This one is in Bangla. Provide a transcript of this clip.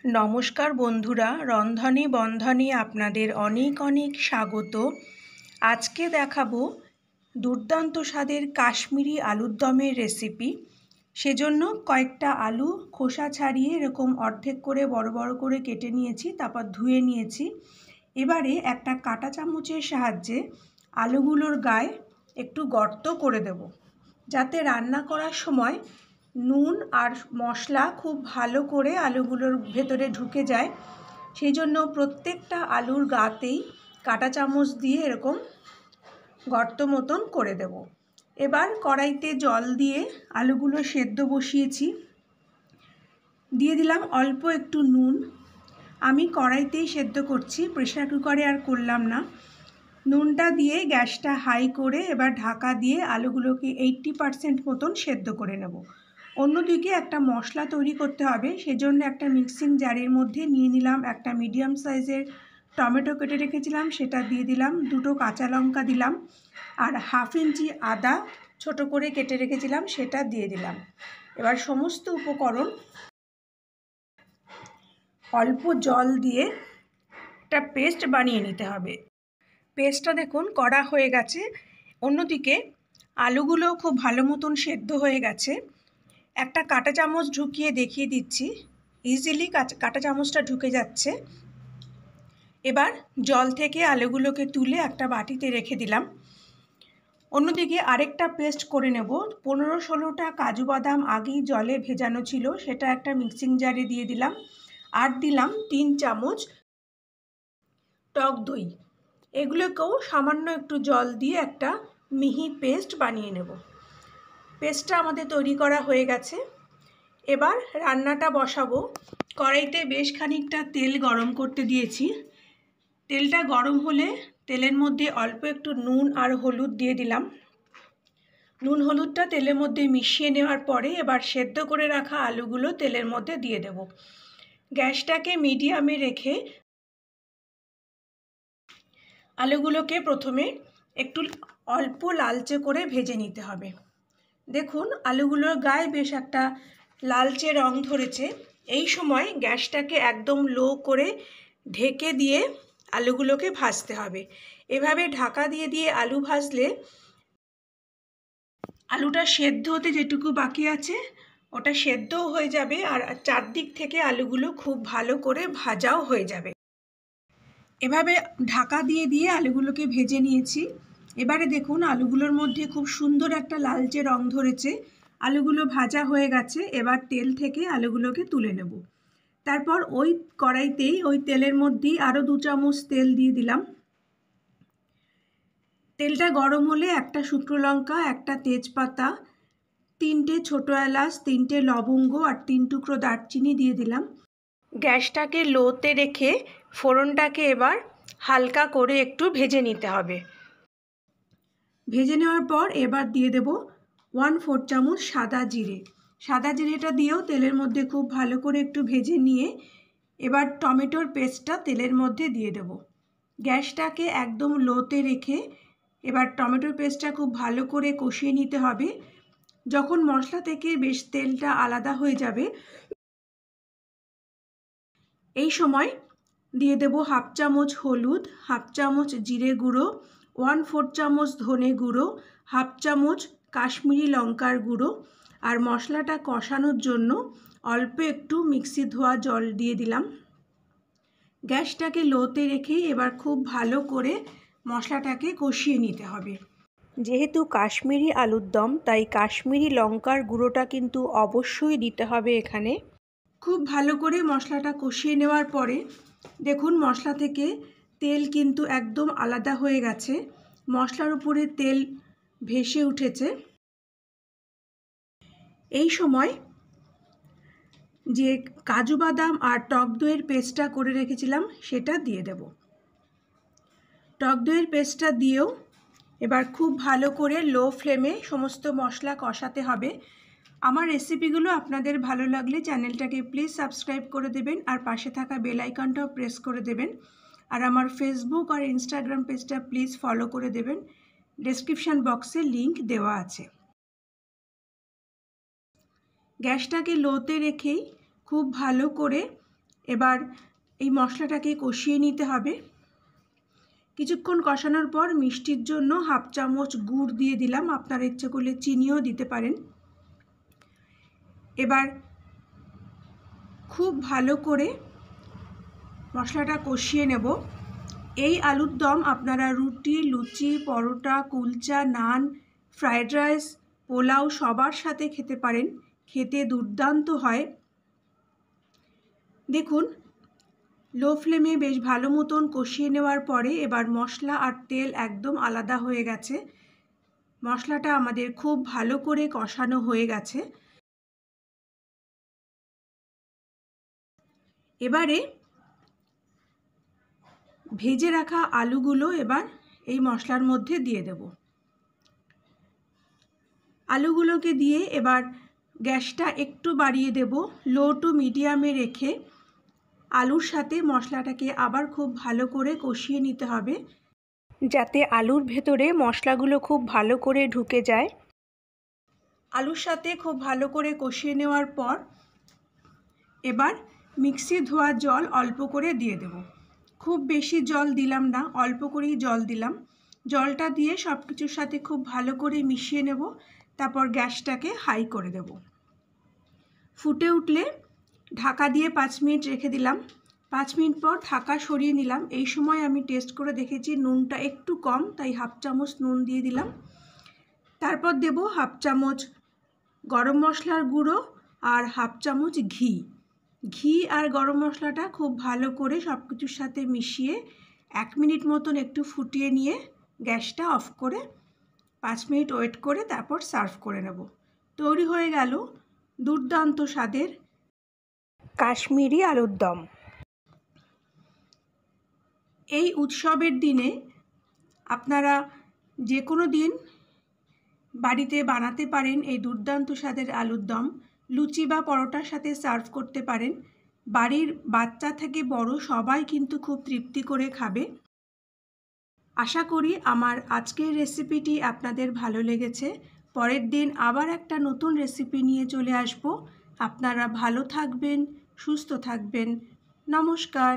নমস্কার বন্ধুরা, রন্ধনে বন্ধনে আপনাদের অনেক অনেক স্বাগত। আজকে দেখাবো দুর্দান্ত স্বাদের কাশ্মীরি আলুর দমের রেসিপি। সেজন্য কয়েকটা আলু খোসা ছাড়িয়ে এরকম অর্ধেক করে বড় বড় করে কেটে নিয়েছি, তারপর ধুয়ে নিয়েছি। এবারে একটা কাঁটা চামচের সাহায্যে আলুগুলোর গায়ে একটু গর্ত করে দেব, যাতে রান্না করার সময় নুন আর মশলা খুব ভালো করে আলুগুলোর ভেতরে ঢুকে যায়। সেই জন্য প্রত্যেকটা আলুর গাতেই কাঁটা চামচ দিয়ে এরকম গর্ত মতন করে দেব। এবার কড়াইতে জল দিয়ে আলুগুলো সেদ্ধ বসিয়েছি। দিয়ে দিলাম অল্প একটু নুন। আমি কড়াইতেই সেদ্ধ করছি, প্রেশার কুকারে আর করলাম না। নুনটা দিয়ে গ্যাসটা হাই করে এবার ঢাকা দিয়ে আলুগুলোকে 80% মতন সেদ্ধ করে নেব। অন্যদিকে একটা মশলা তৈরি করতে হবে, সেজন্য একটা মিক্সিং জারের মধ্যে নিয়ে নিলাম একটা মিডিয়াম সাইজের টমেটো কেটে রেখেছিলাম, সেটা দিয়ে দিলাম। দুটো কাঁচা লঙ্কা দিলাম, আর 1/2 ইঞ্চি আদা ছোট করে কেটে রেখেছিলাম, সেটা দিয়ে দিলাম। এবার সমস্ত উপকরণ অল্প জল দিয়ে একটা পেস্ট বানিয়ে নিতে হবে। পেস্টটা দেখুন কড়া হয়ে গেছে। অন্যদিকে আলুগুলো খুব ভালো মতন সেদ্ধ হয়ে গেছে। একটা কাঁটা চামচ ঢুকিয়ে দেখিয়ে দিচ্ছি, ইজিলি কাঁটা চামচটা ঢুকে যাচ্ছে। এবার জল থেকে আলুগুলোকে তুলে একটা বাটিতে রেখে দিলাম। অন্যদিকে আরেকটা পেস্ট করে নেব। 15-16টা কাজু বাদাম আগেই জলে ভেজানো ছিল, সেটা একটা মিক্সিং জারে দিয়ে দিলাম। আর দিলাম 3 চামচ টক দই। এগুলোকেও সামান্য একটু জল দিয়ে একটা মিহি পেস্ট বানিয়ে নেব। পেস্টটা আমাদের তৈরি করা হয়ে গেছে। এবার রান্নাটা বসাবো। কড়াইতে বেশ খানিকটা তেল গরম করতে দিয়েছি। তেলটা গরম হলে তেলের মধ্যে অল্প একটু নুন আর হলুদ দিয়ে দিলাম। নুন হলুদটা তেলের মধ্যে মিশিয়ে নেওয়ার পরে এবার সেদ্ধ করে রাখা আলুগুলো তেলের মধ্যে দিয়ে দেব। গ্যাসটাকে মিডিয়ামে রেখে আলুগুলোকে প্রথমে একটু অল্প লালচে করে ভেজে নিতে হবে। দেখুন আলুগুলোর গায়ে বেশ একটা লালচে রং ধরেছে। এই সময় গ্যাসটাকে একদম লো করে ঢেকে দিয়ে আলুগুলোকে ভাজতে হবে। এভাবে ঢাকা দিয়ে দিয়ে আলু ভাজলে আলুটা সেদ্ধ হতে যেটুকু বাকি আছে ওটা সেদ্ধও হয়ে যাবে, আর চারদিক থেকে আলুগুলো খুব ভালো করে ভাজাও হয়ে যাবে। এভাবে ঢাকা দিয়ে দিয়ে আলুগুলোকে ভেজে নিয়েছি। এবারে দেখুন আলুগুলোর মধ্যে খুব সুন্দর একটা লালচে রং ধরেছে। আলুগুলো ভাজা হয়ে গেছে। এবার তেল থেকে আলুগুলোকে তুলে নেব। তারপর ওই কড়াইতেই ওই তেলের মধ্যেই আরও 2 চামচ তেল দিয়ে দিলাম। তেলটা গরম হলে একটা শুকনো লঙ্কা, একটা তেজপাতা, 3টে ছোটো এলাচ, 3টে লবঙ্গ আর 3 টুকরো দারচিনি দিয়ে দিলাম। গ্যাসটাকে লোতে রেখে ফোড়নটাকে এবার হালকা করে একটু ভেজে নিতে হবে। ভেজে নেওয়ার পর এবার দিয়ে দেব 1/4 চামচ সাদা জিরে। সাদা জিরেটা দিয়েও তেলের মধ্যে খুব ভালো করে একটু ভেজে নিয়ে এবার টমেটোর পেস্টটা তেলের মধ্যে দিয়ে দেব। গ্যাসটাকে একদম লোতে রেখে এবার টমেটোর পেস্টটা খুব ভালো করে কষিয়ে নিতে হবে। যখন মশলা থেকে বেশ তেলটা আলাদা হয়ে যাবে, এই সময় দিয়ে দেব 1/2 চামচ হলুদ, 1/2 চামচ জিরে গুঁড়ো, 1/4 চামচ ধনে গুঁড়ো, 1/2 চামচ কাশ্মীরি লঙ্কার গুঁড়ো, আর মশলাটা কষানোর জন্য অল্প একটু মিক্সি ধোয়া জল দিয়ে দিলাম। গ্যাসটাকে লোতে রেখেই এবার খুব ভালো করে মশলাটাকে কষিয়ে নিতে হবে। যেহেতু কাশ্মীরি আলুর দম, তাই কাশ্মীরি লঙ্কার গুঁড়োটা কিন্তু অবশ্যই দিতে হবে এখানে। খুব ভালো করে মশলাটা কষিয়ে নেওয়ার পরে দেখুন মশলা থেকে তেল কিন্তু একদম আলাদা হয়ে গেছে। মশলার উপরে তেল ভেসে উঠেছে। এই সময় যে কাজু বাদাম আর টক দইয়ের পেস্টটা করে রেখেছিলাম সেটা দিয়ে দেব। টক দইয়ের পেস্টটা দিয়েও এবার খুব ভালো করে লো ফ্লেমে সমস্ত মশলা কষাতে হবে। আমার রেসিপিগুলো আপনাদের ভালো লাগলে চ্যানেলটাকে প্লিজ সাবস্ক্রাইব করে দেবেন, আর পাশে থাকা বেল আইকনটাও প্রেস করে দেবেন। আর আমার ফেসবুক আর ইনস্টাগ্রাম পেজটা প্লিজ ফলো করে দেবেন। ডেসক্রিপশন বক্সে লিংক দেওয়া আছে। গ্যাসটাকে লোতে রেখেই খুব ভালো করে এবার এই মশলাটাকে কষিয়ে নিতে হবে। কিছুক্ষণ কষানোর পর মিষ্টির জন্য 1/2 চামচ গুড় দিয়ে দিলাম, আপনারা ইচ্ছে করলে চিনিও দিতে পারেন। এবার খুব ভালো করে মশলাটা কষিয়ে নেব। এই আলুর দম আপনারা রুটি, লুচি, পরোটা, কুলচা, নান, ফ্রায়েড রাইস, পোলাও সবার সাথে খেতে পারেন। খেতে দুর্দান্ত হয়। দেখুন, লো ফ্লেমে বেশ ভালো মতন কষিয়ে নেওয়ার পরে এবার মশলা আর তেল একদম আলাদা হয়ে গেছে। মশলাটা আমাদের খুব ভালো করে কষানো হয়ে গেছে। এবারে ভেজে রাখা আলুগুলো এবার এই মশলার মধ্যে দিয়ে দেব। আলুগুলোকে দিয়ে এবার গ্যাসটা একটু বাড়িয়ে দেব, লো টু মিডিয়ামে রেখে আলুর সাথে মশলাটাকে আবার খুব ভালো করে কষিয়ে নিতে হবে, যাতে আলুর ভেতরে মশলাগুলো খুব ভালো করে ঢুকে যায়। আলুর সাথে খুব ভালো করে কষিয়ে নেওয়ার পর এবার মিক্সি ধোয়া জল অল্প করে দিয়ে দেব। খুব বেশি জল দিলাম না, অল্প করেই জল দিলাম। জলটা দিয়ে সব কিছুর সাথে খুব ভালো করে মিশিয়ে নেব। তারপর গ্যাসটাকে হাই করে দেব। ফুটে উঠলে ঢাকা দিয়ে 5 মিনিট রেখে দিলাম। 5 মিনিট পর ঢাকা সরিয়ে নিলাম। এই সময় আমি টেস্ট করে দেখেছি নুনটা একটু কম, তাই 1/2 চামচ নুন দিয়ে দিলাম। তারপর দেব 1/2 চামচ গরম মশলার গুঁড়ো আর 1/2 চামচ ঘি। ঘি আর গরম মশলাটা খুব ভালো করে সব কিছুর সাথে মিশিয়ে 1 মিনিট মতন একটু ফুটিয়ে নিয়ে গ্যাসটা অফ করে 5 মিনিট ওয়েট করে তারপর সার্ভ করে নেব। তৈরি হয়ে গেল দুর্দান্ত স্বাদের কাশ্মীরি আলুর দম। এই উৎসবের দিনে আপনারা যে কোনো দিন বাড়িতে বানাতে পারেন এই দুর্দান্ত স্বাদের আলুর দম। লুচি বা পরোটার সাথে সার্ভ করতে পারেন। বাড়ির বাচ্চা থেকে বড় সবাই কিন্তু খুব তৃপ্তি করে খাবে। আশা করি আমার আজকের রেসিপিটি আপনাদের ভালো লেগেছে। পরের দিন আবার একটা নতুন রেসিপি নিয়ে চলে আসব। আপনারা ভালো থাকবেন, সুস্থ থাকবেন। নমস্কার।